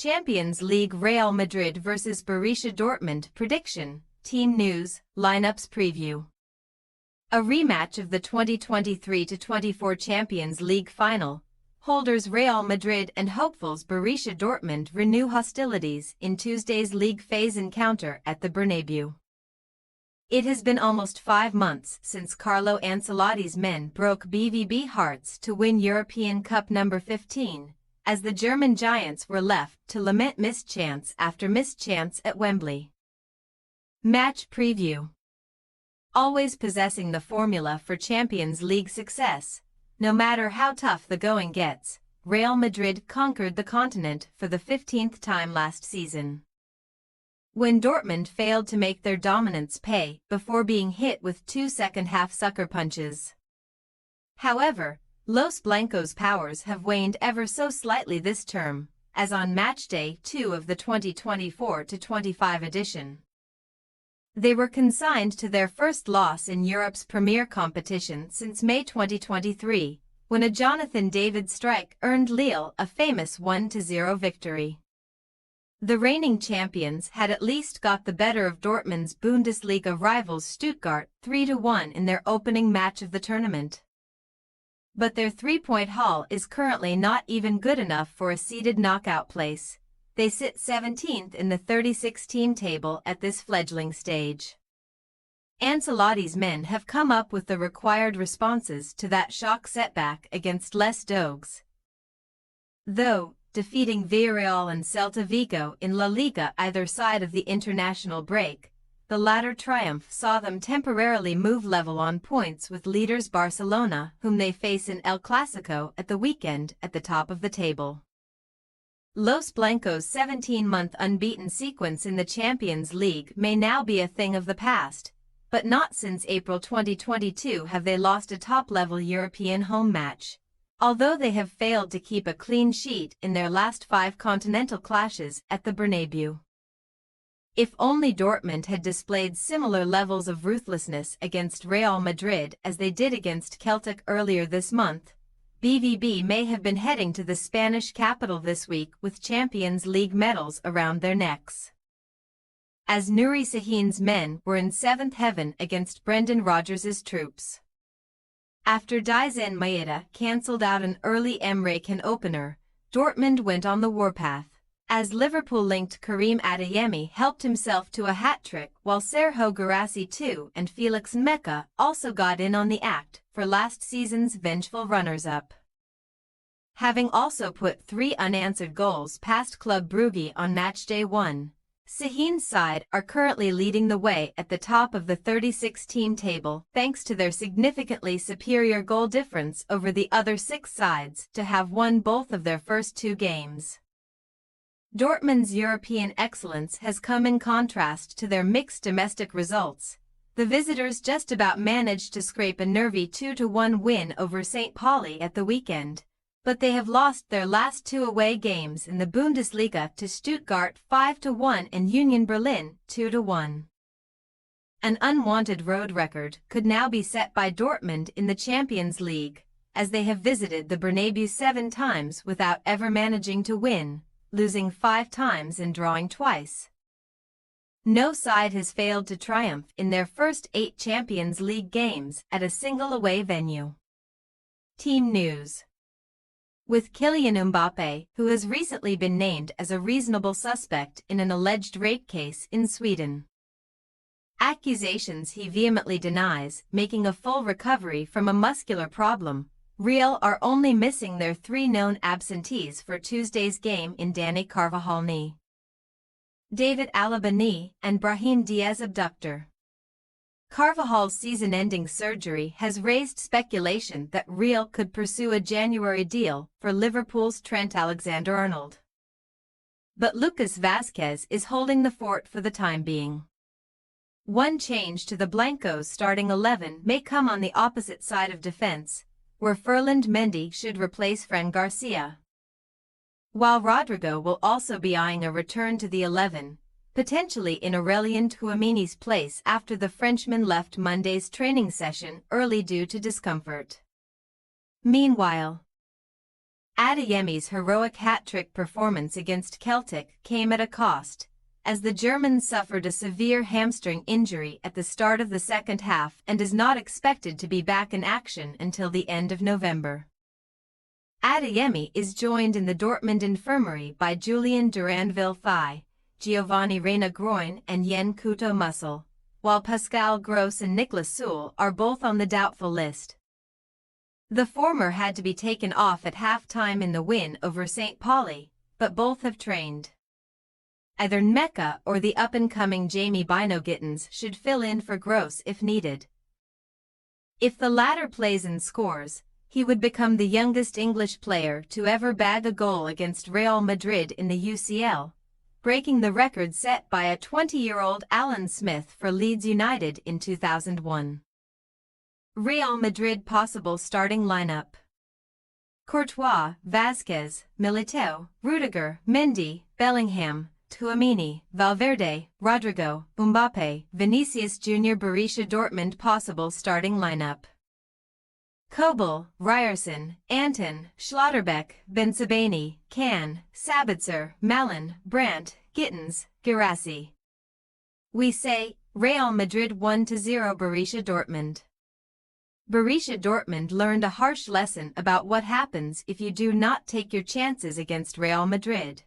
Champions League Real Madrid vs Borussia Dortmund prediction, team news, lineups preview. A rematch of the 2023-24 Champions League final. Holders Real Madrid and hopefuls Borussia Dortmund renew hostilities in Tuesday's league phase encounter at the Bernabeu. It has been almost 5 months since Carlo Ancelotti's men broke BVB hearts to win European Cup number 15, as the German giants were left to lament missed chance after missed chance at Wembley. Match preview. Always possessing the formula for Champions League success, no matter how tough the going gets, Real Madrid conquered the continent for the 15th time last season. When Dortmund failed to make their dominance pay before being hit with 2 second-half sucker punches. However, Los Blancos' powers have waned ever so slightly this term, as on matchday 2 of the 2024-25 edition. They were consigned to their first loss in Europe's premier competition since May 2023, when a Jonathan David strike earned Lille a famous 1-0 victory. The reigning champions had at least got the better of Dortmund's Bundesliga rivals Stuttgart 3-1 in their opening match of the tournament. But their 3-point haul is currently not even good enough for a seeded knockout place. They sit 17th in the 36-team table at this fledgling stage. Ancelotti's men have come up with the required responses to that shock setback against Les Dogs, though defeating Villarreal and Celta Vigo in La Liga either side of the international break. The latter triumph saw them temporarily move level on points with leaders Barcelona, whom they face in El Clásico at the weekend at the top of the table. Los Blancos' 17-month unbeaten sequence in the Champions League may now be a thing of the past, but not since April 2022 have they lost a top-level European home match, although they have failed to keep a clean sheet in their last 5 continental clashes at the Bernabeu. If only Dortmund had displayed similar levels of ruthlessness against Real Madrid as they did against Celtic earlier this month, BVB may have been heading to the Spanish capital this week with Champions League medals around their necks. As Nuri Sahin's men were in 7th heaven against Brendan Rodgers' troops. After Daizen Maeda cancelled out an early Emre Can opener, Dortmund went on the warpath, as Liverpool-linked Karim Adeyemi helped himself to a hat-trick while Sergio Guirassy too and Felix Meka also got in on the act for last season's vengeful runners-up. Having also put 3 unanswered goals past Club Brugge on matchday 1, Sahin's side are currently leading the way at the top of the 36-team table thanks to their significantly superior goal difference over the other 6 sides to have won both of their first 2 games. Dortmund's European excellence has come in contrast to their mixed domestic results. The visitors just about managed to scrape a nervy 2-1 win over St. Pauli at the weekend, but they have lost their last 2 away games in the Bundesliga to Stuttgart 5-1 and Union Berlin 2-1. An unwanted road record could now be set by Dortmund in the Champions League, as they have visited the Bernabeu 7 times without ever managing to win, losing 5 times and drawing twice. No side has failed to triumph in their first 8 Champions League games at a single away venue. Team news. With Kylian Mbappe, who has recently been named as a reasonable suspect in an alleged rape case in Sweden. Accusations he vehemently denies, making a full recovery from a muscular problem. Real are only missing their 3 known absentees for Tuesday's game in Dani Carvajal knee, David Alaba knee, and Brahim Diaz abductor. Carvajal's season-ending surgery has raised speculation that Real could pursue a January deal for Liverpool's Trent Alexander-Arnold. But Lucas Vázquez is holding the fort for the time being. One change to the Blancos' starting 11 may come on the opposite side of defense, where Ferland Mendy should replace Fran Garcia, while Rodrigo will also be eyeing a return to the 11, potentially in Aurélien Tchouaméni's place after the Frenchman left Monday's training session early due to discomfort. Meanwhile, Adeyemi's heroic hat-trick performance against Celtic came at a cost, as the German suffered a severe hamstring injury at the start of the second half and is not expected to be back in action until the end of November. Adeyemi is joined in the Dortmund infirmary by Julian Duranville thigh, Giovanni Reina groin and Yen Couto muscle, while Pascal Gross and Niklas Süle are both on the doubtful list. The former had to be taken off at half-time in the win over St. Pauli, but both have trained. Either Mecca or the up-and-coming Jamie Bino Gittens should fill in for Gross if needed. If the latter plays and scores, he would become the youngest English player to ever bag a goal against Real Madrid in the UCL, breaking the record set by a 20-year-old Alan Smith for Leeds United in 2001. Real Madrid possible starting lineup: Courtois, Vázquez, Militao, Rudiger, Mendy, Bellingham, Tchouaméni, Valverde, Rodrigo, Mbappé, Vinicius Jr. Borussia Dortmund possible starting lineup: Kobel, Ryerson, Anton, Schlotterbeck, Bensebaini, Can, Sabitzer, Malen, Brandt, Gittens, Guirassy. We say, Real Madrid 1-0 Borussia Dortmund. Borussia Dortmund learned a harsh lesson about what happens if you do not take your chances against Real Madrid.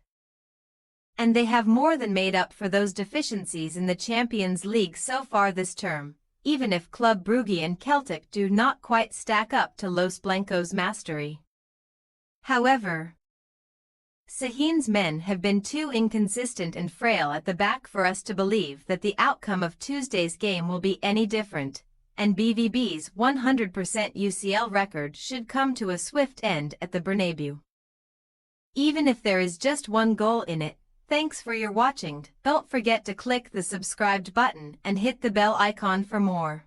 And they have more than made up for those deficiencies in the Champions League so far this term, even if Club Brugge and Celtic do not quite stack up to Los Blancos' mastery. However, Sahin's men have been too inconsistent and frail at the back for us to believe that the outcome of Tuesday's game will be any different, and BVB's 100% UCL record should come to a swift end at the Bernabeu. Even if there is just one goal in it. Thanks for your watching. Don't forget to click the subscribed button and hit the bell icon for more.